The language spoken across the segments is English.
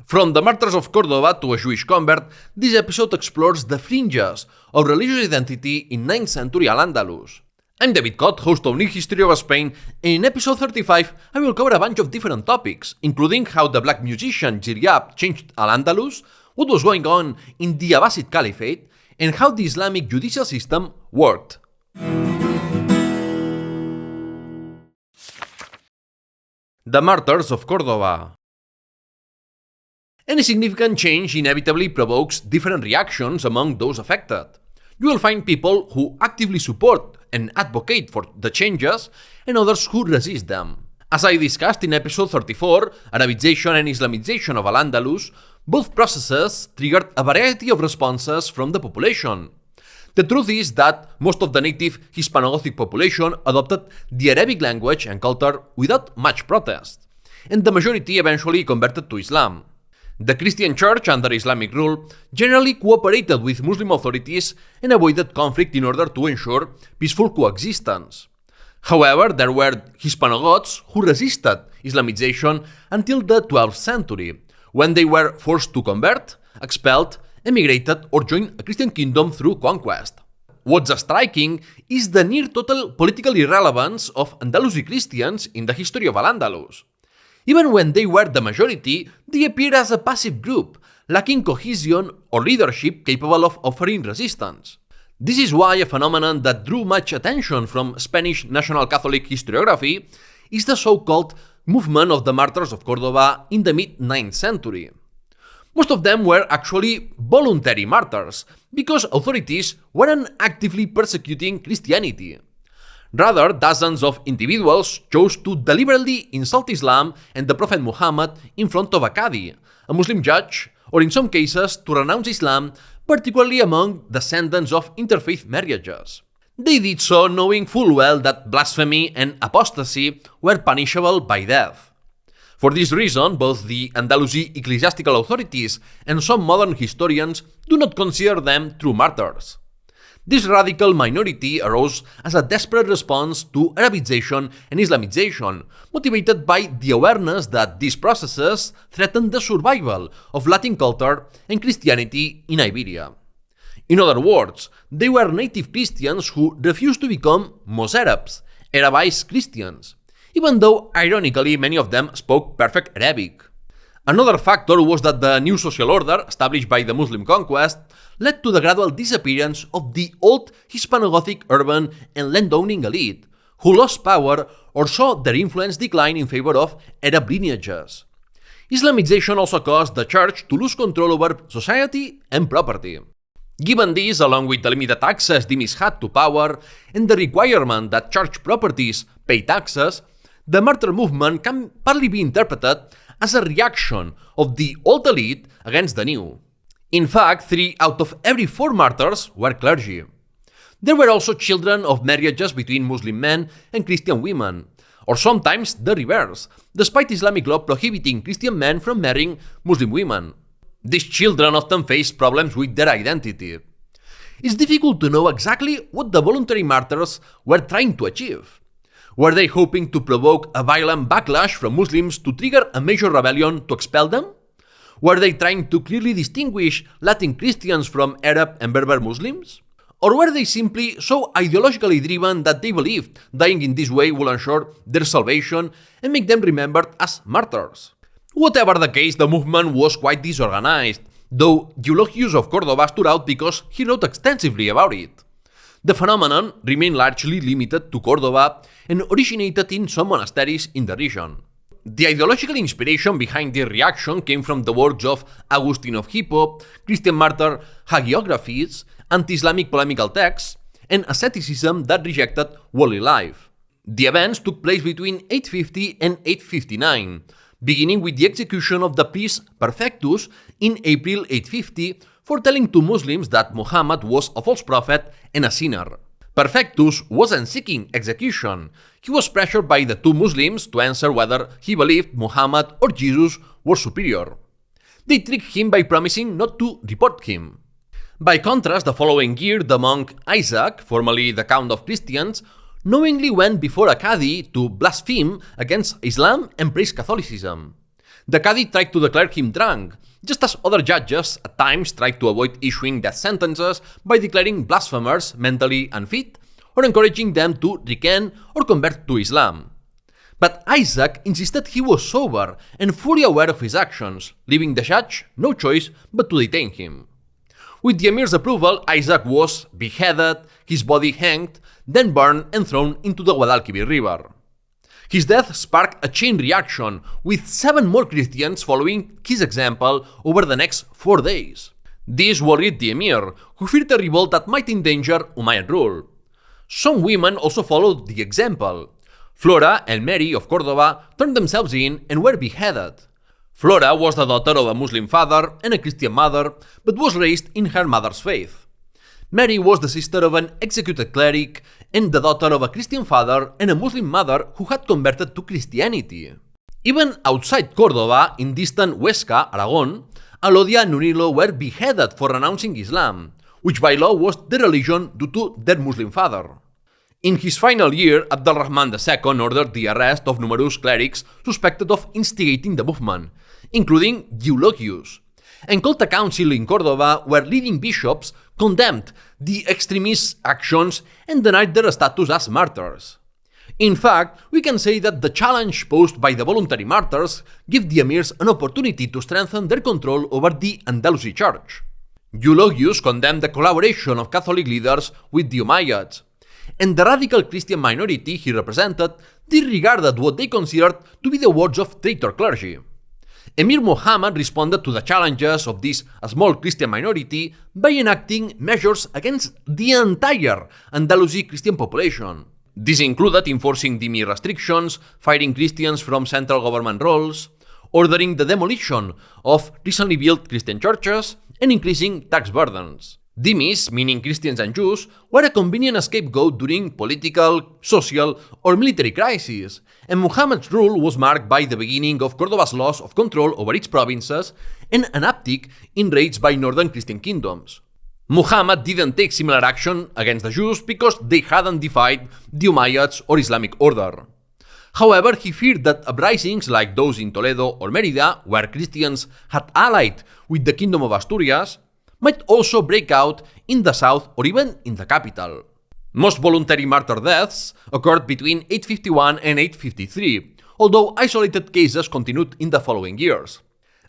From the Martyrs of Córdoba to a Jewish convert, this episode explores the fringes of religious identity in 9th century al-Andalus. I'm David Cott, host of New History of Spain, and in episode 35 I will cover a bunch of different topics, including how the black musician Ziryab changed al-Andalus, what was going on in the Abbasid Caliphate, and how the Islamic judicial system worked. The Martyrs of Córdoba. Any significant change inevitably provokes different reactions among those affected. You will find people who actively support and advocate for the changes, and others who resist them. As I discussed in episode 34, Arabization and Islamization of al-Andalus, both processes triggered a variety of responses from the population. The truth is that most of the native Hispano-Gothic population adopted the Arabic language and culture without much protest, and the majority eventually converted to Islam. The Christian Church, under Islamic rule, generally cooperated with Muslim authorities and avoided conflict in order to ensure peaceful coexistence. However, there were Hispano-Goths who resisted Islamization until the 12th century, when they were forced to convert, expelled, emigrated, or join a Christian kingdom through conquest. What's striking is the near-total political irrelevance of Andalusi Christians in the history of al-Andalus. Even when they were the majority, they appeared as a passive group, lacking cohesion or leadership capable of offering resistance. This is why a phenomenon that drew much attention from Spanish national Catholic historiography is the so-called movement of the Martyrs of Córdoba in the mid-9th century. Most of them were actually voluntary martyrs, because authorities weren't actively persecuting Christianity. Rather, dozens of individuals chose to deliberately insult Islam and the Prophet Muhammad in front of a Qadi, a Muslim judge, or in some cases to renounce Islam, particularly among descendants of interfaith marriages. They did so knowing full well that blasphemy and apostasy were punishable by death. For this reason, both the Andalusi ecclesiastical authorities and some modern historians do not consider them true martyrs. This radical minority arose as a desperate response to Arabization and Islamization, motivated by the awareness that these processes threatened the survival of Latin culture and Christianity in Iberia. In other words, they were native Christians who refused to become Mosarabs, Arabized Christians, even though, ironically, many of them spoke perfect Arabic. Another factor was that the new social order, established by the Muslim conquest, led to the gradual disappearance of the old Hispano-Gothic urban and landowning elite, who lost power or saw their influence decline in favor of Arab lineages. Islamization also caused the church to lose control over society and property. Given this, along with the limited access the Miss had to power and the requirement that church properties pay taxes, the martyr movement can partly be interpreted as a reaction of the old elite against the new. In fact, 3 out of every 4 martyrs were clergy. There were also children of marriages between Muslim men and Christian women, or sometimes the reverse, despite Islamic law prohibiting Christian men from marrying Muslim women. These children often faced problems with their identity. It's difficult to know exactly what the voluntary martyrs were trying to achieve. Were they hoping to provoke a violent backlash from Muslims to trigger a major rebellion to expel them? Were they trying to clearly distinguish Latin Christians from Arab and Berber Muslims? Or were they simply so ideologically driven that they believed dying in this way will ensure their salvation and make them remembered as martyrs? Whatever the case, the movement was quite disorganized, though Eulogius of Córdoba stood out because he wrote extensively about it. The phenomenon remained largely limited to Córdoba and originated in some monasteries in the region. The ideological inspiration behind the reaction came from the works of Augustine of Hippo, Christian martyr hagiographies, anti-Islamic polemical texts, and asceticism that rejected worldly life. The events took place between 850 and 859, beginning with the execution of the priest Perfectus in April 850 for telling to Muslims that Muhammad was a false prophet and a sinner. Perfectus wasn't seeking execution. He was pressured by the 2 Muslims to answer whether he believed Muhammad or Jesus were superior. They tricked him by promising not to report him. By contrast, the following year, the monk Isaac, formerly the Count of Christians, knowingly went before a Qadi to blaspheme against Islam and praise Catholicism. The Qadi tried to declare him drunk, just as other judges at times tried to avoid issuing death sentences by declaring blasphemers mentally unfit or encouraging them to recant or convert to Islam. But Isaac insisted he was sober and fully aware of his actions, leaving the judge no choice but to detain him. With the emir's approval, Isaac was beheaded, his body hanged, then burned and thrown into the Guadalquivir River. His death sparked a chain reaction, with 7 more Christians following his example over the next 4 days. This worried the emir, who feared a revolt that might endanger Umayyad rule. Some women also followed the example. Flora and Mary of Córdoba turned themselves in and were beheaded. Flora was the daughter of a Muslim father and a Christian mother, but was raised in her mother's faith. Mary was the sister of an executed cleric and the daughter of a Christian father and a Muslim mother who had converted to Christianity. Even outside Córdoba, in distant Huesca, Aragon, Alodia and Nurilo were beheaded for renouncing Islam, which by law was their religion due to their Muslim father. In his final year, al-Rahman II ordered the arrest of numerous clerics suspected of instigating the movement, including Eulogius, and called a council in Córdoba where leading bishops condemned the extremists' actions and denied their status as martyrs. In fact, we can say that the challenge posed by the voluntary martyrs gave the emirs an opportunity to strengthen their control over the Andalusi church. Eulogius condemned the collaboration of Catholic leaders with the Umayyads, and the radical Christian minority he represented disregarded what they considered to be the words of traitor clergy. Emir Muhammad responded to the challenges of this small Christian minority by enacting measures against the entire Andalusi Christian population. This included enforcing dhimmi restrictions, firing Christians from central government roles, ordering the demolition of recently built Christian churches, and increasing tax burdens. Dhimmis, meaning Christians and Jews, were a convenient scapegoat during political, social, or military crises, and Muhammad's rule was marked by the beginning of Córdoba's loss of control over its provinces and an uptick in raids by northern Christian kingdoms. Muhammad didn't take similar action against the Jews because they hadn't defied the Umayyads or Islamic order. However, he feared that uprisings like those in Toledo or Mérida, where Christians had allied with the Kingdom of Asturias, might also break out in the south or even in the capital. Most voluntary martyr deaths occurred between 851 and 853, although isolated cases continued in the following years.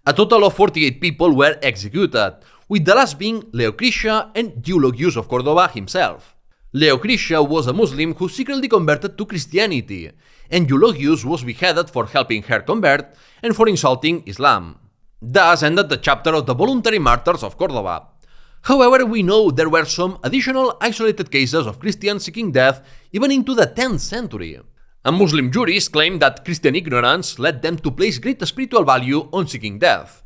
A total of 48 people were executed, with the last being Leocritia and Eulogius of Córdoba himself. Leocritia was a Muslim who secretly converted to Christianity, and Eulogius was beheaded for helping her convert and for insulting Islam. Thus ended the chapter of the voluntary martyrs of Córdoba. However, we know there were some additional isolated cases of Christians seeking death even into the 10th century. A Muslim jurist claimed that Christian ignorance led them to place great spiritual value on seeking death.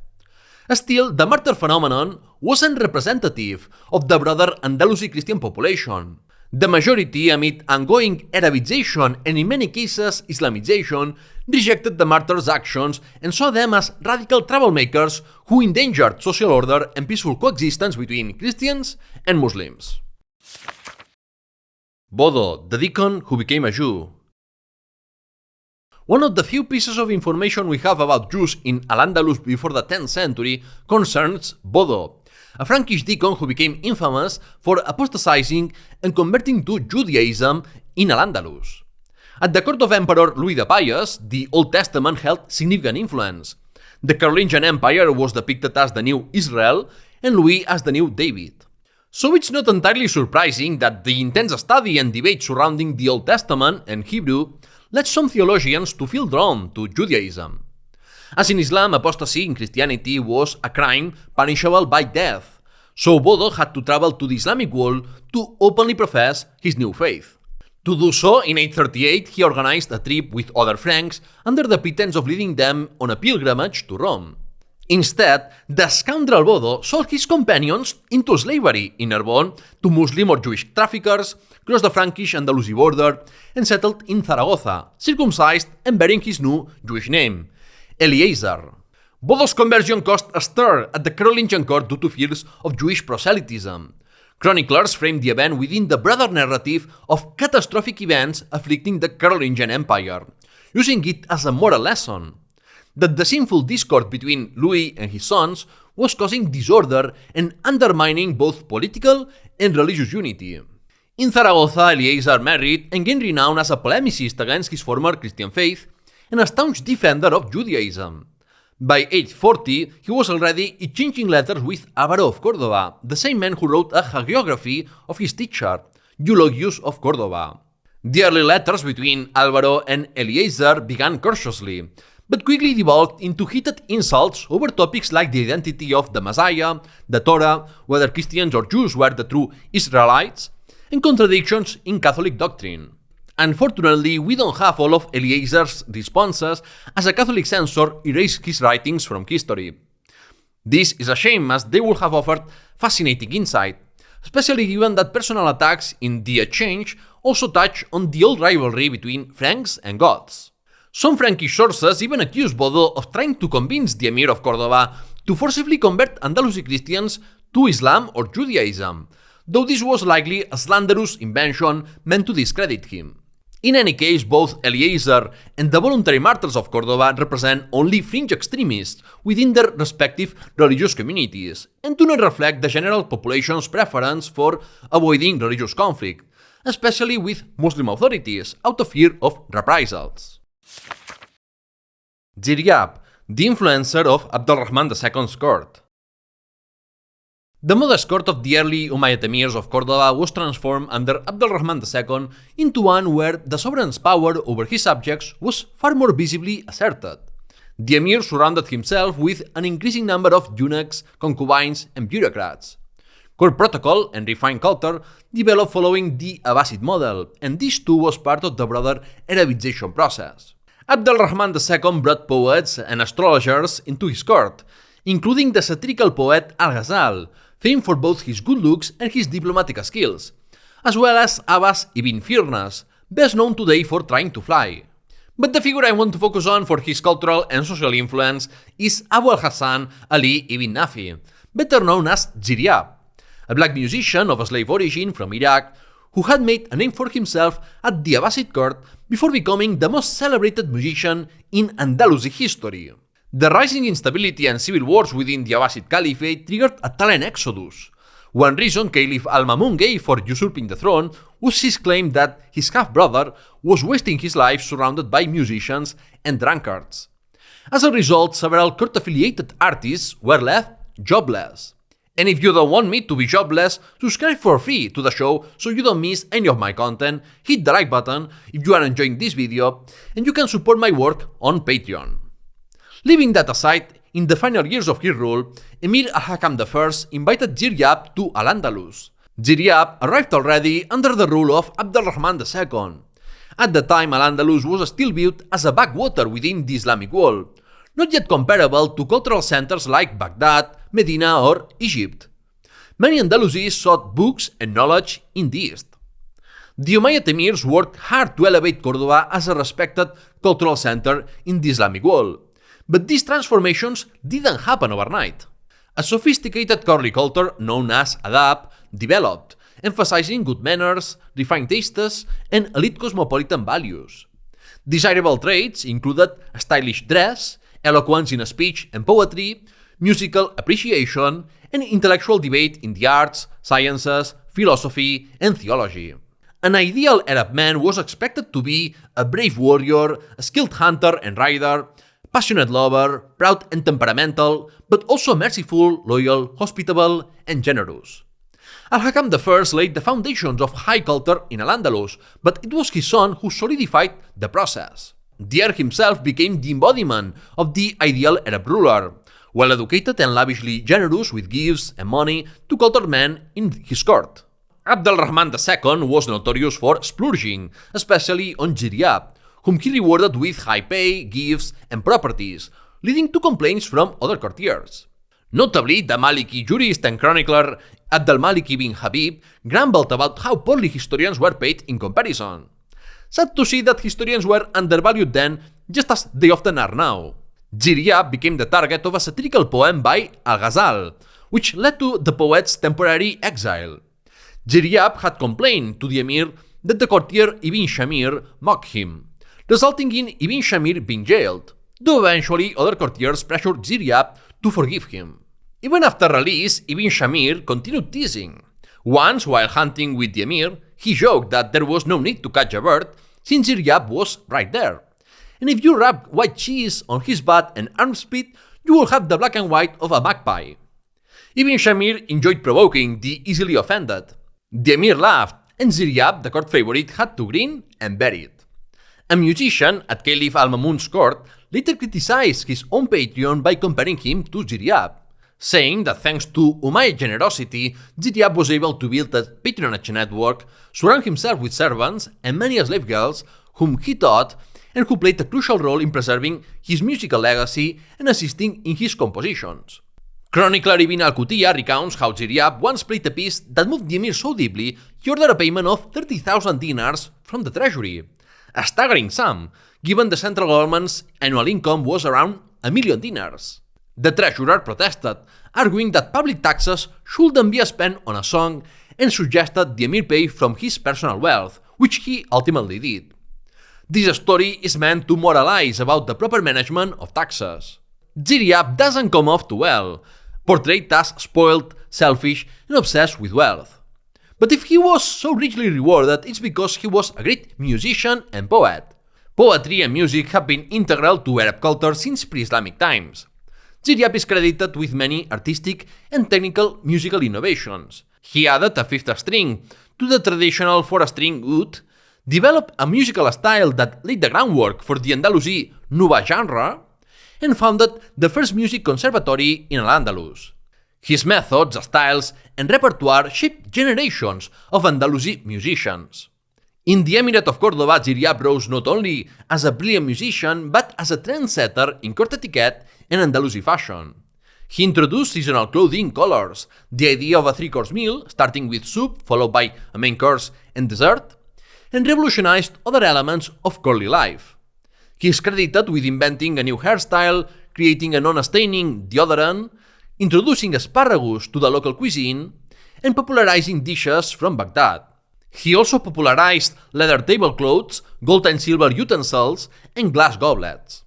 Still, the martyr phenomenon wasn't representative of the broader Andalusi Christian population. The majority, amid ongoing Arabization and in many cases Islamization, rejected the martyrs' actions and saw them as radical troublemakers who endangered social order and peaceful coexistence between Christians and Muslims. Bodo, the deacon who became a Jew. One of the few pieces of information we have about Jews in al-Andalus before the 10th century concerns Bodo, a Frankish deacon who became infamous for apostatizing and converting to Judaism in al-Andalus. At the court of Emperor Louis the Pious, the Old Testament held significant influence. The Carolingian Empire was depicted as the new Israel and Louis as the new David. So it's not entirely surprising that the intense study and debate surrounding the Old Testament and Hebrew led some theologians to feel drawn to Judaism. As in Islam, apostasy in Christianity was a crime punishable by death, so Bodo had to travel to the Islamic world to openly profess his new faith. To do so, in 838, he organized a trip with other Franks under the pretense of leading them on a pilgrimage to Rome. Instead, the scoundrel Bodo sold his companions into slavery in Narbonne to Muslim or Jewish traffickers, crossed the Frankish Andalusi border, and settled in Zaragoza, circumcised and bearing his new Jewish name, Eliezer. Bodo's conversion caused a stir at the Carolingian court due to fears of Jewish proselytism. Chroniclers framed the event within the broader narrative of catastrophic events afflicting the Carolingian Empire, using it as a moral lesson. that the sinful discord between Louis and his sons was causing disorder and undermining both political and religious unity. In Zaragoza, Eliezer married and gained renown as a polemicist against his former Christian faith and a staunch defender of Judaism. By age 40, he was already exchanging letters with Álvaro of Córdoba, the same man who wrote a hagiography of his teacher, Eulogius of Córdoba. The early letters between Álvaro and Eliezer began courteously, but quickly devolved into heated insults over topics like the identity of the Messiah, the Torah, whether Christians or Jews were the true Israelites, and contradictions in Catholic doctrine. Unfortunately, we don't have all of Eliezer's responses, as a Catholic censor erased his writings from history. This is a shame, as they would have offered fascinating insight, especially given that personal attacks in the exchange also touch on the old rivalry between Franks and Goths. Some Frankish sources even accuse Bodo of trying to convince the Emir of Córdoba to forcibly convert Andalusi Christians to Islam or Judaism, though this was likely a slanderous invention meant to discredit him. In any case, both Eliezer and the voluntary Martyrs of Córdoba represent only fringe extremists within their respective religious communities, and do not reflect the general population's preference for avoiding religious conflict, especially with Muslim authorities, out of fear of reprisals. Ziryab, the influencer of al-Rahman II's court. The modest court of the early Umayyad emirs of Córdoba was transformed under al-Rahman II into one where the sovereign's power over his subjects was far more visibly asserted. The emir surrounded himself with an increasing number of eunuchs, concubines, and bureaucrats. Court protocol and refined culture developed following the Abbasid model, and this too was part of the broader Arabization process. al-Rahman II brought poets and astrologers into his court, including the satirical poet Al-Ghazal, famed for both his good looks and his diplomatic skills, as well as Abbas ibn Firnas, best known today for trying to fly. But the figure I want to focus on for his cultural and social influence is Abu al-Hassan Ali ibn Nafi, better known as Ziryab, a black musician of slave origin from Iraq who had made a name for himself at the Abbasid court before becoming the most celebrated musician in Andalusi history. The rising instability and civil wars within the Abbasid Caliphate triggered a talent exodus. One reason Caliph al-Mamun gave for usurping the throne was his claim that his half-brother was wasting his life surrounded by musicians and drunkards. As a result, several court-affiliated artists were left jobless. And if you don't want me to be jobless, subscribe for free to the show so you don't miss any of my content, hit the like button if you are enjoying this video, and you can support my work on Patreon. Leaving that aside, in the final years of his rule, Emir al-Hakam I invited Ziryab to al-Andalus. Ziryab arrived already under the rule of al-Rahman II. At the time, al-Andalus was still viewed as a backwater within the Islamic world, not yet comparable to cultural centers like Baghdad, Medina, or Egypt. Many Andalusis sought books and knowledge in the East. The Umayyad emirs worked hard to elevate Córdoba as a respected cultural center in the Islamic world. But these transformations didn't happen overnight. A sophisticated courtly culture known as adab developed, emphasizing good manners, refined tastes, and elite cosmopolitan values. Desirable traits included stylish dress, eloquence in speech and poetry, musical appreciation, and intellectual debate in the arts, sciences, philosophy, and theology. An ideal Arab man was expected to be a brave warrior, a skilled hunter and rider, passionate lover, proud and temperamental, but also merciful, loyal, hospitable, and generous. Al-Hakam I laid the foundations of high culture in al-Andalus, but it was his son who solidified the process. The heir himself became the embodiment of the ideal Arab ruler, well-educated and lavishly generous with gifts and money to cultured men in his court. al-Rahman II was notorious for splurging, especially on Ziryab, whom he rewarded with high pay, gifts, and properties, leading to complaints from other courtiers. Notably, the Maliki jurist and chronicler Maliki bin Habib grumbled about how poorly historians were paid in comparison. Sad to see that historians were undervalued then, just as they often are now. Ziryab became the target of a satirical poem by Al-Ghazal, which led to the poet's temporary exile. Ziryab had complained to the emir that the courtier Ibn Shamir mocked him, resulting in Ibn Shamir being jailed. though eventually other courtiers pressured Ziryab to forgive him. Even after release, Ibn Shamir continued teasing. Once, while hunting with the emir, he joked that there was no need to catch a bird since Ziryab was right there. And if you wrap white cheese on his butt and armpit, you will have the black and white of a magpie. Ibn Shamir enjoyed provoking the easily offended. The emir laughed, and Ziryab, the court favorite, had to grin and bear it. A musician at Caliph al-Mamun's court later criticized his own patron by comparing him to Ziryab, saying that thanks to Umayyad generosity, Ziryab was able to build a patronage network, surround himself with servants and many slave girls whom he taught and who played a crucial role in preserving his musical legacy and assisting in his compositions. Chronicler Ibn al-Qutiyya recounts how Ziryab once played a piece that moved the emir so deeply he ordered a payment of 30,000 dinars from the treasury, a staggering sum, given the central government's annual income was around 1,000,000 dinars. The treasurer protested, arguing that public taxes shouldn't be spent on a song and suggested the emir pay from his personal wealth, which he ultimately did. This story is meant to moralize about the proper management of taxes. Ziryab doesn't come off too well, portrayed as spoiled, selfish, and obsessed with wealth. But if he was so richly rewarded, it's because he was a great musician and poet. Poetry and music have been integral to Arab culture since pre-Islamic times. Ziryab is credited with many artistic and technical musical innovations. He added a fifth string to the traditional four-string oud, developed a musical style that laid the groundwork for the Andalusi Nuba genre, and founded the first music conservatory in al-Andalus. His methods, styles, and repertoire shaped generations of Andalusi musicians. In the Emirate of Córdoba, Ziryab rose not only as a brilliant musician, but as a trendsetter in court etiquette and Andalusi fashion. He introduced seasonal clothing, colors, the idea of a three-course meal, starting with soup, followed by a main course and dessert, and revolutionized other elements of courtly life. He is credited with inventing a new hairstyle, creating a non-staining deodorant, introducing asparagus to the local cuisine, and popularizing dishes from Baghdad. He also popularized leather tablecloths, gold and silver utensils, and glass goblets.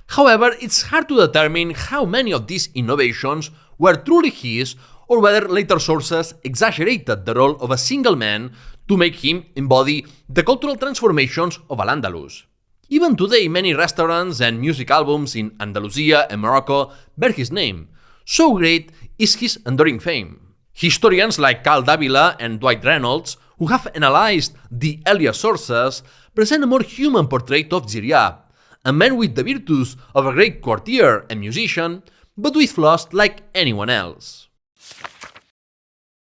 However, it's hard to determine how many of these innovations were truly his or whether later sources exaggerated the role of a single man to make him embody the cultural transformations of al-Andalus. Even today, many restaurants and music albums in Andalusia and Morocco bear his name. So great is his enduring fame. Historians like Carl Davila and Dwight Reynolds, who have analyzed the earlier sources, present a more human portrait of Ziryab, a man with the virtues of a great courtier and musician, but with flaws like anyone else.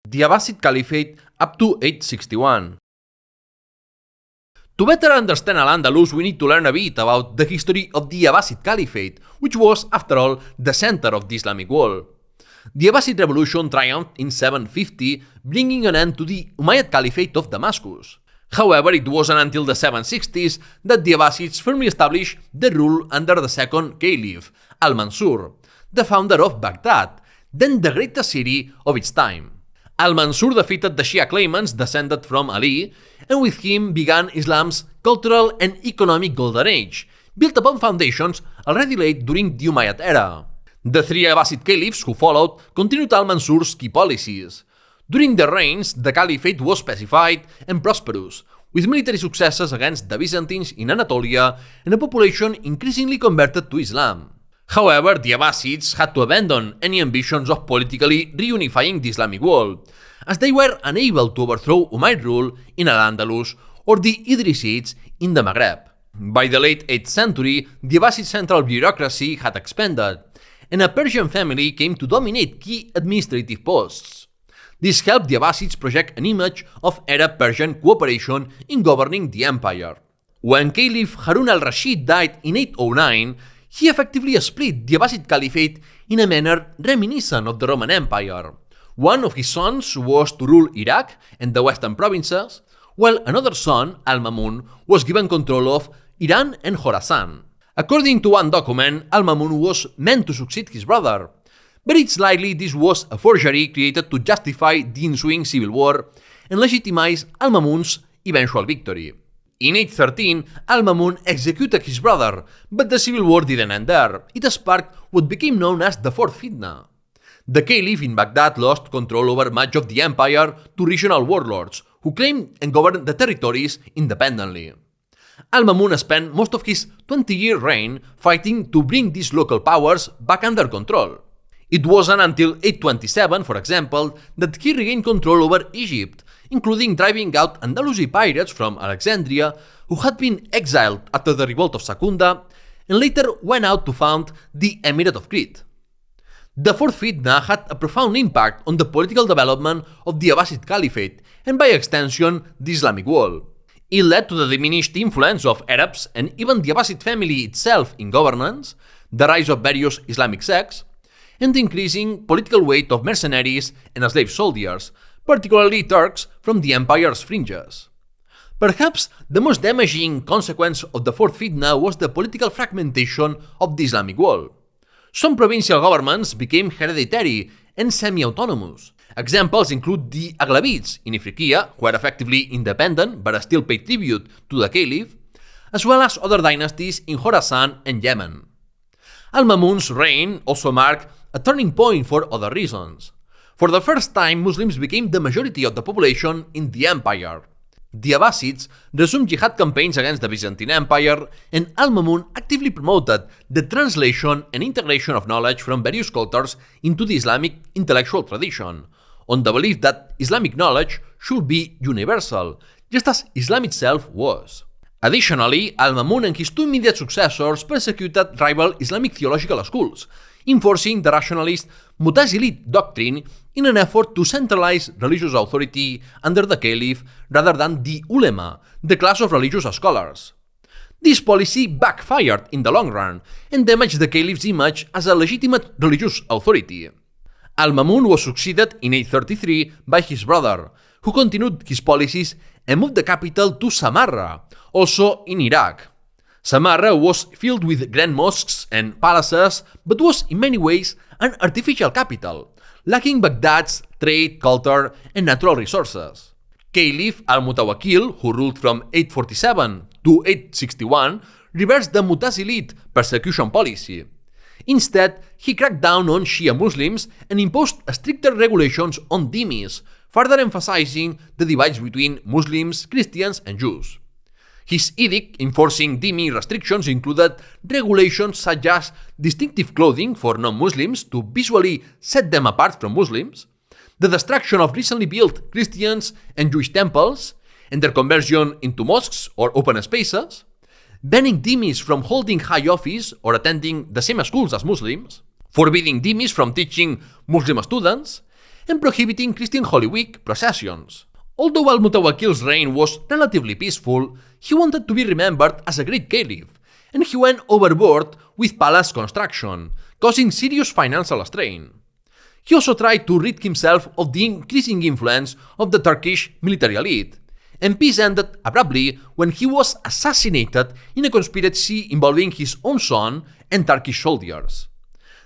The Abbasid Caliphate up to 861. To better understand al-Andalus, we need to learn a bit about the history of the Abbasid Caliphate, which was, after all, the center of the Islamic world. The Abbasid revolution triumphed in 750, bringing an end to the Umayyad Caliphate of Damascus. However, it wasn't until the 760s that the Abbasids firmly established their rule under the second Caliph, al-Mansur, the founder of Baghdad, then the greatest city of its time. Al-Mansur defeated the Shia claimants descended from Ali, and with him began Islam's cultural and economic golden age, built upon foundations already laid during the Umayyad era. The three Abbasid caliphs who followed continued al-Mansur's key policies. During their reigns, the caliphate was pacified and prosperous, with military successes against the Byzantines in Anatolia and a population increasingly converted to Islam. However, the Abbasids had to abandon any ambitions of politically reunifying the Islamic world, as they were unable to overthrow Umayyad rule in al-Andalus or the Idrisids in the Maghreb. By the late 8th century, the Abbasid central bureaucracy had expanded, and a Persian family came to dominate key administrative posts. This helped the Abbasids project an image of Arab-Persian cooperation in governing the empire. When Caliph Harun al-Rashid died in 809, he effectively split the Abbasid Caliphate in a manner reminiscent of the Roman Empire. One of his sons was to rule Iraq and the western provinces, while another son, al-Mamun, was given control of Iran and Khorasan. According to one document, al-Mamun was meant to succeed his brother, but it's likely this was a forgery created to justify the ensuing civil war and legitimize al-Mamun's eventual victory. In 813, al-Mamun executed his brother, but the civil war didn't end there. It sparked what became known as the Fourth Fitna. The Caliph in Baghdad lost control over much of the empire to regional warlords, who claimed and governed the territories independently. Al-Mamun spent most of his 20-year reign fighting to bring these local powers back under control. It wasn't until 827, for example, that he regained control over Egypt, including driving out Andalusi pirates from Alexandria who had been exiled after the revolt of Secunda and later went out to found the Emirate of Crete. The Fourth Fitna had a profound impact on the political development of the Abbasid Caliphate and by extension the Islamic world. It led to the diminished influence of Arabs and even the Abbasid family itself in governance, the rise of various Islamic sects, and the increasing political weight of mercenaries and slave soldiers, particularly Turks from the empire's fringes. Perhaps the most damaging consequence of the Fourth Fitna was the political fragmentation of the Islamic world. Some provincial governments became hereditary and semi-autonomous. Examples include the Aghlabids in Ifriqiya, who were effectively independent but still paid tribute to the Caliph, as well as other dynasties in Khorasan and Yemen. Al-Mamun's reign also marked a turning point for other reasons. For the first time, Muslims became the majority of the population in the empire. The Abbasids resumed jihad campaigns against the Byzantine Empire, and al-Mamun actively promoted the translation and integration of knowledge from various cultures into the Islamic intellectual tradition, on the belief that Islamic knowledge should be universal, just as Islam itself was. Additionally, al-Mamun and his two immediate successors persecuted rival Islamic theological schools, enforcing the rationalist Mutazilite doctrine in an effort to centralize religious authority under the Caliph rather than the Ulema, the class of religious scholars. This policy backfired in the long run and damaged the Caliph's image as a legitimate religious authority. Al-Mamun was succeeded in 833 by his brother, who continued his policies and moved the capital to Samarra, also in Iraq. Samarra was filled with grand mosques and palaces, but was in many ways an artificial capital, lacking Baghdad's trade, culture, and natural resources. Caliph al-Mutawakkil, who ruled from 847 to 861, reversed the Mutazilite persecution policy. Instead, he cracked down on Shia Muslims and imposed stricter regulations on dhimmis, further emphasizing the divides between Muslims, Christians, and Jews. His edict enforcing dhimmi restrictions included regulations such as distinctive clothing for non-Muslims to visually set them apart from Muslims, the destruction of recently built Christians and Jewish temples, and their conversion into mosques or open spaces, banning dhimmis from holding high office or attending the same schools as Muslims, forbidding dhimmis from teaching Muslim students, and prohibiting Christian Holy Week processions. Although al-Mutawakkil's reign was relatively peaceful, he wanted to be remembered as a great caliph, and he went overboard with palace construction, causing serious financial strain. He also tried to rid himself of the increasing influence of the Turkish military elite, and peace ended abruptly when he was assassinated in a conspiracy involving his own son and Turkish soldiers.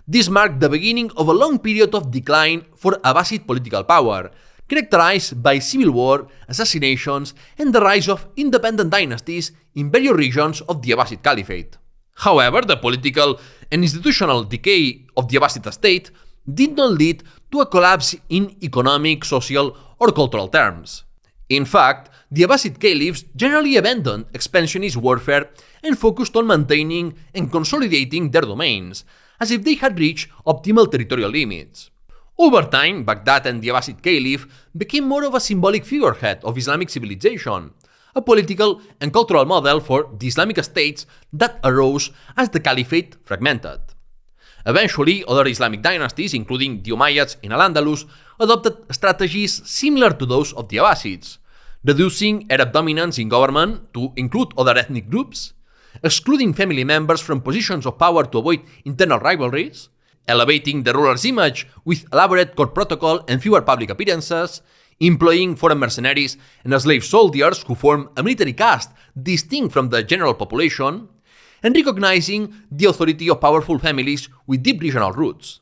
This marked the beginning of a long period of decline for Abbasid political power, characterized by civil war, assassinations, and the rise of independent dynasties in various regions of the Abbasid Caliphate. However, the political and institutional decay of the Abbasid state did not lead to a collapse in economic, social, or cultural terms. In fact, the Abbasid caliphs generally abandoned expansionist warfare and focused on maintaining and consolidating their domains, as if they had reached optimal territorial limits. Over time, Baghdad and the Abbasid Caliph became more of a symbolic figurehead of Islamic civilization, a political and cultural model for the Islamic states that arose as the Caliphate fragmented. Eventually, other Islamic dynasties, including the Umayyads in al-Andalus, adopted strategies similar to those of the Abbasids, reducing Arab dominance in government to include other ethnic groups, excluding family members from positions of power to avoid internal rivalries, elevating the ruler's image with elaborate court protocol and fewer public appearances, employing foreign mercenaries and slave soldiers who form a military caste distinct from the general population, and recognizing the authority of powerful families with deep regional roots.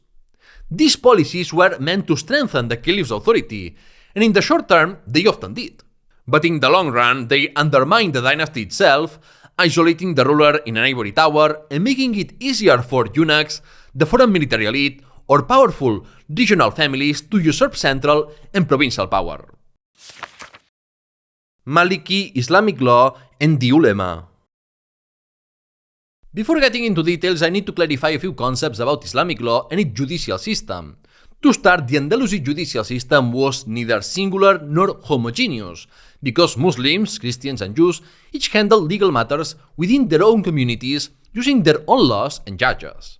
These policies were meant to strengthen the caliph's authority, and in the short term, they often did. But in the long run, they undermined the dynasty itself, isolating the ruler in an ivory tower and making it easier for eunuchs, the foreign military elite, or powerful regional families to usurp central and provincial power. Maliki Islamic law and the Ulema. Before getting into details, I need to clarify a few concepts about Islamic law and its judicial system. To start, the Andalusi judicial system was neither singular nor homogeneous, because Muslims, Christians, and Jews each handled legal matters within their own communities using their own laws and judges.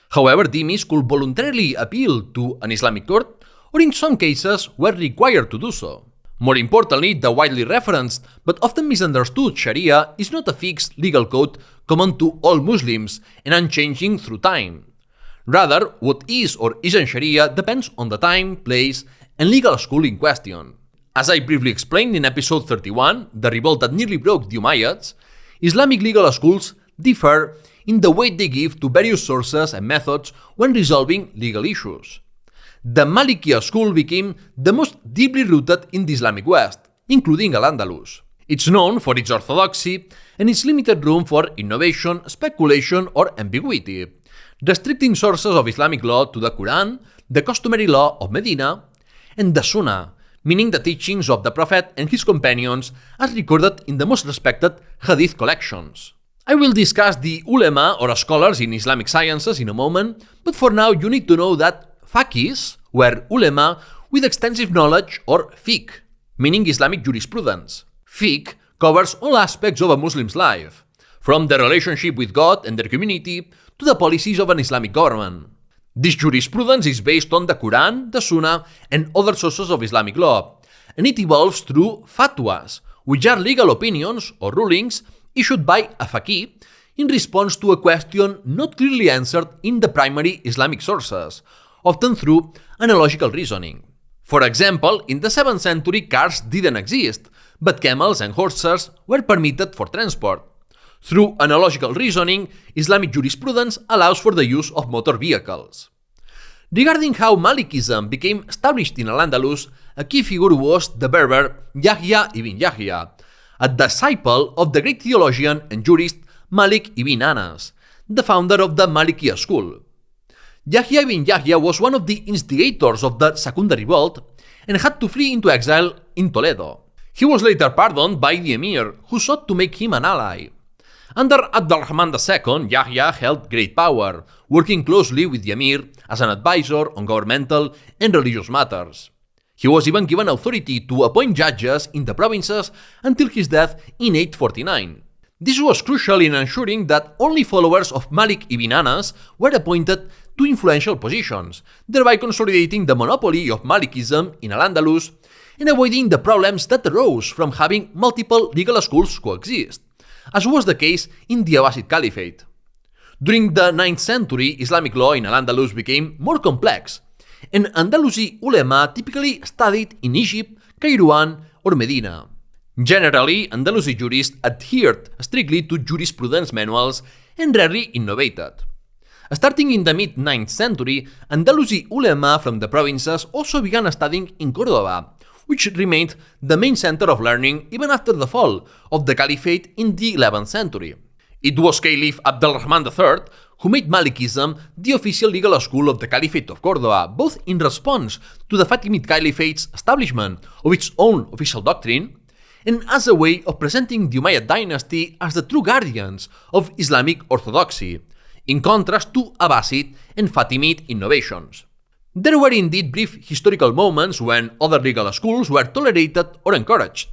However, dhimmis could voluntarily appeal to an Islamic court, or in some cases were required to do so. More importantly, the widely referenced but often misunderstood Sharia is not a fixed legal code common to all Muslims and unchanging through time. Rather, what is or isn't Sharia depends on the time, place, and legal school in question. As I briefly explained in episode 31, the revolt that nearly broke the Umayyads, Islamic legal schools differ in the weight they give to various sources and methods when resolving legal issues. The Maliki school became the most deeply rooted in the Islamic West, including al-Andalus. It's known for its orthodoxy and its limited room for innovation, speculation, or ambiguity, restricting sources of Islamic law to the Quran, the customary law of Medina, and the Sunnah, meaning the teachings of the Prophet and his companions as recorded in the most respected hadith collections. I will discuss the Ulema, or scholars in Islamic sciences, in a moment, but for now you need to know that Faqihs were Ulema with extensive knowledge, or fiqh, meaning Islamic jurisprudence. Fiqh covers all aspects of a Muslim's life, from their relationship with God and their community to the policies of an Islamic government. This jurisprudence is based on the Quran, the Sunnah, and other sources of Islamic law, and it evolves through fatwas, which are legal opinions or rulings issued by a faqih in response to a question not clearly answered in the primary Islamic sources, often through analogical reasoning. For example, in the 7th century, cars didn't exist, but camels and horses were permitted for transport. Through analogical reasoning, Islamic jurisprudence allows for the use of motor vehicles. Regarding how Malikism became established in al-Andalus, a key figure was the Berber Yahya ibn Yahya, a disciple of the great theologian and jurist Malik ibn Anas, the founder of the Maliki school. Yahya ibn Yahya was one of the instigators of the Second Revolt and had to flee into exile in Toledo. He was later pardoned by the emir, who sought to make him an ally. Under al-Rahman II, Yahya held great power, working closely with the emir as an advisor on governmental and religious matters. He was even given authority to appoint judges in the provinces until his death in 849. This was crucial in ensuring that only followers of Malik ibn Anas were appointed to influential positions, thereby consolidating the monopoly of Malikism in al-Andalus and avoiding the problems that arose from having multiple legal schools coexist, as was the case in the Abbasid Caliphate. During the 9th century, Islamic law in al-Andalus became more complex, and Andalusi ulema typically studied in Egypt, Kairouan, or Medina. Generally, Andalusi jurists adhered strictly to jurisprudence manuals and rarely innovated. Starting in the mid-9th century, Andalusi ulema from the provinces also began studying in Córdoba, which remained the main center of learning even after the fall of the Caliphate in the 11th century. It was Caliph al-Rahman III who made Malikism the official legal school of the Caliphate of Córdoba, both in response to the Fatimid Caliphate's establishment of its own official doctrine, and as a way of presenting the Umayyad dynasty as the true guardians of Islamic orthodoxy, in contrast to Abbasid and Fatimid innovations. There were indeed brief historical moments when other legal schools were tolerated or encouraged,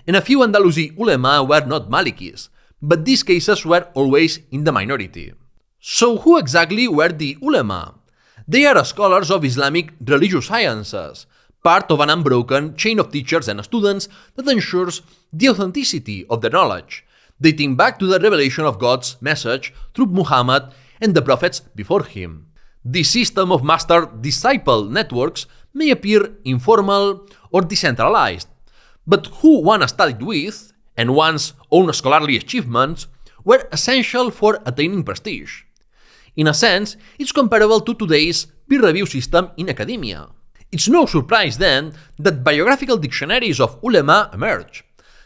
and a few Andalusi ulema were not Malikis, but these cases were always in the minority. So who exactly were the ulema? They are scholars of Islamic religious sciences, part of an unbroken chain of teachers and students that ensures the authenticity of their knowledge, dating back to the revelation of God's message through Muhammad and the prophets before him. This system of master-disciple networks may appear informal or decentralized, but who one studied with, and one's own scholarly achievements, were essential for attaining prestige. In a sense, it's comparable to today's peer review system in academia. It's no surprise then that biographical dictionaries of Ulema emerge,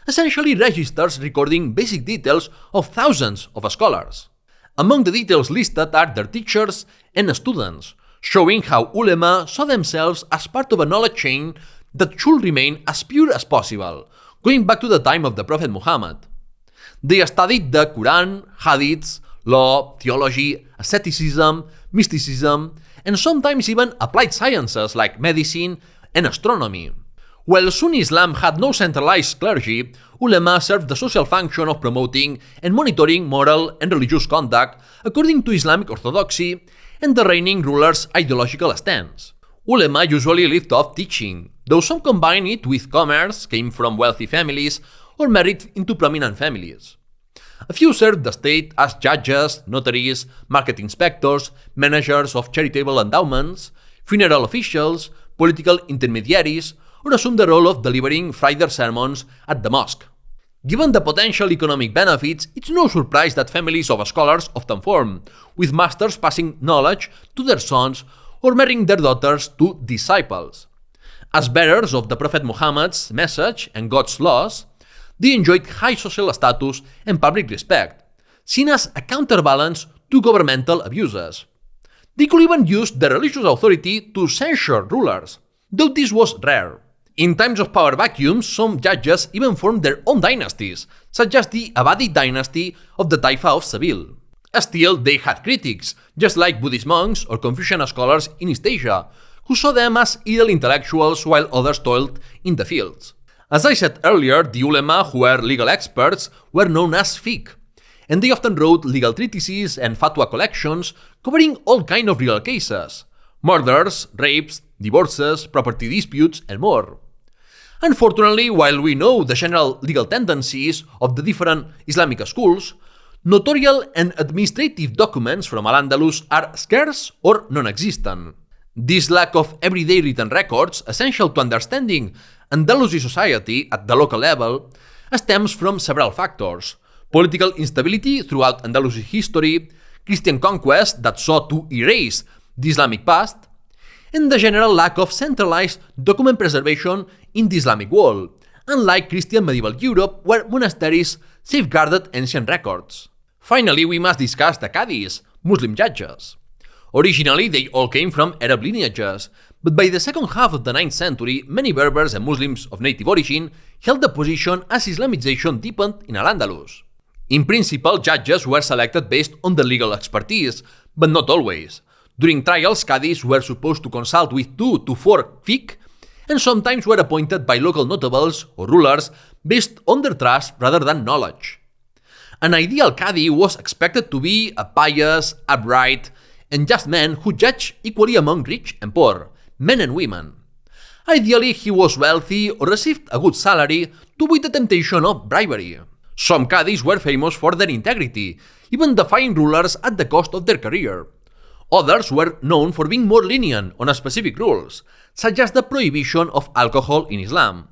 essentially registers recording basic details of thousands of scholars. Among the details listed are their teachers and students, showing how Ulema saw themselves as part of a knowledge chain that should remain as pure as possible, going back to the time of the Prophet Muhammad. They studied the Quran, Hadiths, law, theology, asceticism, mysticism, and sometimes even applied sciences like medicine and astronomy. While Sunni Islam had no centralized clergy, Ulema served the social function of promoting and monitoring moral and religious conduct according to Islamic orthodoxy and the reigning ruler's ideological stance. Ulema usually lived off teaching, though some combined it with commerce, came from wealthy families, or married into prominent families. A few served the state as judges, notaries, market inspectors, managers of charitable endowments, funeral officials, political intermediaries, or assumed the role of delivering Friday sermons at the mosque. Given the potential economic benefits, it's no surprise that families of scholars often form, with masters passing knowledge to their sons or marrying their daughters to disciples. As bearers of the Prophet Muhammad's message and God's laws, they enjoyed high social status and public respect, seen as a counterbalance to governmental abuses. They could even use their religious authority to censure rulers, though this was rare. In times of power vacuums, some judges even formed their own dynasties, such as the Abbasid dynasty of the Taifa of Seville. Still, they had critics, just like Buddhist monks or Confucian scholars in East Asia, who saw them as idle intellectuals while others toiled in the fields. As I said earlier, the ulema, who were legal experts, were known as fiqh, and they often wrote legal treatises and fatwa collections covering all kinds of legal cases: murders, rapes, divorces, property disputes, and more. Unfortunately, while we know the general legal tendencies of the different Islamic schools, notarial and administrative documents from al-Andalus are scarce or non-existent. This lack of everyday written records, essential to understanding Andalusi society at the local level, stems from several factors: political instability throughout Andalusi history, Christian conquest that sought to erase the Islamic past, and the general lack of centralized document preservation in the Islamic world, unlike Christian medieval Europe where monasteries safeguarded ancient records. Finally, we must discuss the Qadis, Muslim judges. Originally, they all came from Arab lineages, but by the second half of the 9th century, many Berbers and Muslims of native origin held the position as Islamization deepened in al-Andalus. In principle, judges were selected based on their legal expertise, but not always. During trials, Qadis were supposed to consult with 2 to 4 fiqh, and sometimes were appointed by local notables or rulers based on their trust rather than knowledge. An ideal Qadi was expected to be a pious, upright, and just man who judged equally among rich and poor, men and women. Ideally, he was wealthy or received a good salary to avoid the temptation of bribery. Some Qadis were famous for their integrity, even defying rulers at the cost of their career. Others were known for being more lenient on specific rules, such as the prohibition of alcohol in Islam.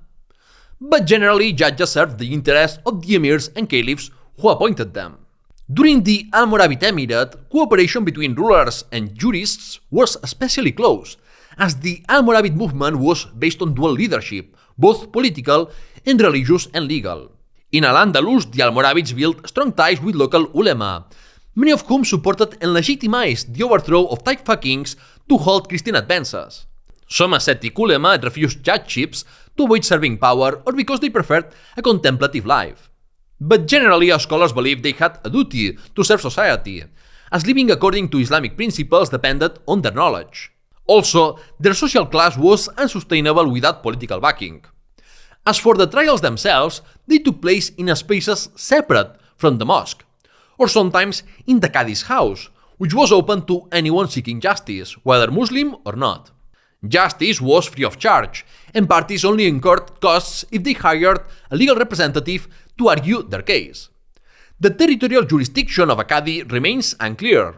But generally, judges served the interests of the emirs and caliphs who appointed them. During the Almoravid Emirate, cooperation between rulers and jurists was especially close, as the Almoravid movement was based on dual leadership, both political and religious and legal. In al-Andalus, the Almoravids built strong ties with local ulema, many of whom supported and legitimized the overthrow of Taifa kings to halt Christian advances. Some ascetic ulema refused judgeships to avoid serving power or because they preferred a contemplative life. But generally, scholars believed they had a duty to serve society, as living according to Islamic principles depended on their knowledge. Also, their social class was unsustainable without political backing. As for the trials themselves, they took place in spaces separate from the mosque, or sometimes in the Qadi's house, which was open to anyone seeking justice, whether Muslim or not. Justice was free of charge, and parties only incurred costs if they hired a legal representative to argue their case. The territorial jurisdiction of a Qadi remains unclear.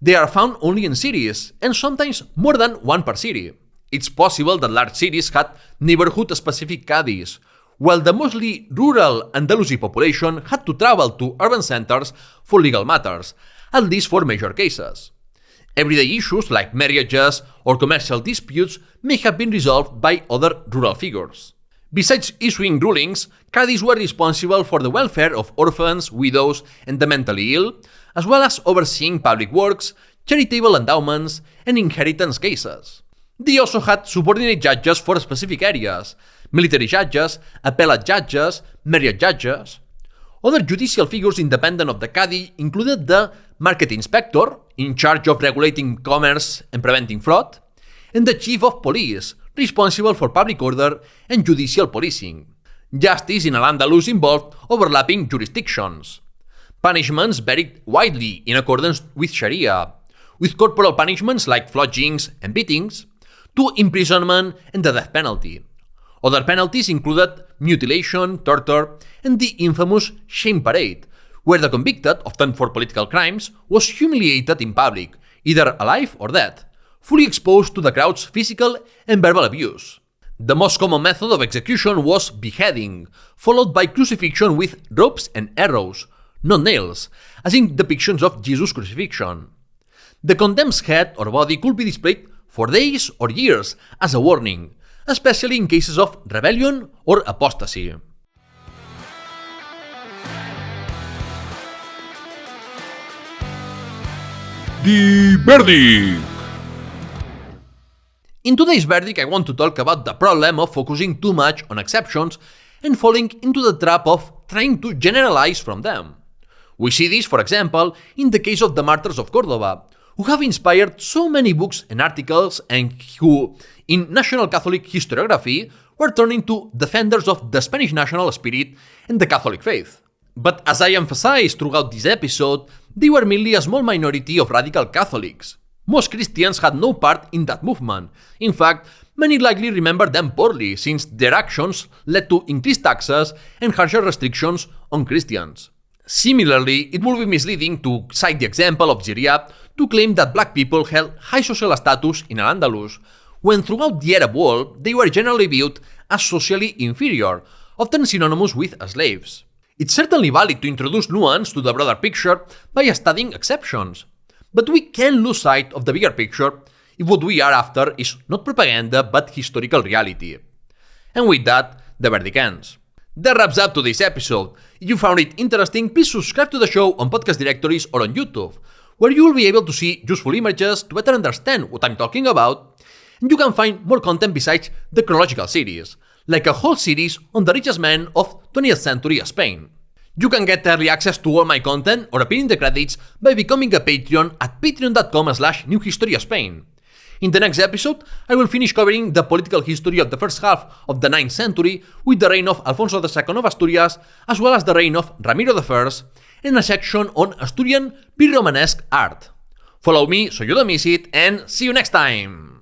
They are found only in cities, and sometimes more than one per city. It's possible that large cities had neighborhood-specific Qadis, while the mostly rural Andalusi population had to travel to urban centers for legal matters, at least for major cases. Everyday issues like marriages or commercial disputes may have been resolved by other rural figures. Besides issuing rulings, Qadis were responsible for the welfare of orphans, widows, and the mentally ill, as well as overseeing public works, charitable endowments, and inheritance cases. They also had subordinate judges for specific areas: military judges, appellate judges, marriage judges. Other judicial figures independent of the Qadi included the market inspector, in charge of regulating commerce and preventing fraud, and the chief of police, responsible for public order and judicial policing. Justice in al-Andalus involved overlapping jurisdictions. Punishments varied widely in accordance with Sharia, with corporal punishments like floggings and beatings, to imprisonment and the death penalty. Other penalties included mutilation, torture, and the infamous shame parade, where the convicted, often for political crimes, was humiliated in public, either alive or dead, fully exposed to the crowd's physical and verbal abuse. The most common method of execution was beheading, followed by crucifixion with ropes and arrows, not nails, as in depictions of Jesus' crucifixion. The condemned's head or body could be displayed for days or years as a warning, especially in cases of rebellion or apostasy. The verdict. In today's verdict, I want to talk about the problem of focusing too much on exceptions and falling into the trap of trying to generalize from them. We see this, for example, in the case of the Martyrs of Córdoba, who have inspired so many books and articles and who, in National Catholic historiography, were turned into defenders of the Spanish national spirit and the Catholic faith. But as I emphasized throughout this episode, they were merely a small minority of radical Catholics. Most Christians had no part in that movement. In fact, many likely remember them poorly, since their actions led to increased taxes and harsher restrictions on Christians. Similarly, it would be misleading to cite the example of Ziryab to claim that black people held high social status in al-Andalus, when throughout the Arab world they were generally viewed as socially inferior, often synonymous with slaves. It's certainly valid to introduce nuance to the broader picture by studying exceptions, but we can lose sight of the bigger picture if what we are after is not propaganda but historical reality. And with that, the verdict ends. That wraps up today's episode. If you found it interesting, please subscribe to the show on podcast directories or on YouTube, where you will be able to see useful images to better understand what I'm talking about, and you can find more content besides the chronological series, like a whole series on the richest men of 20th century Spain. You can get early access to all my content or appear in the credits by becoming a Patreon at patreon.com/newhistoryspain. In the next episode, I will finish covering the political history of the first half of the 9th century with the reign of Alfonso II of Asturias, as well as the reign of Ramiro I, and a section on Asturian pre-Romanesque art. Follow me so you don't miss it, and see you next time!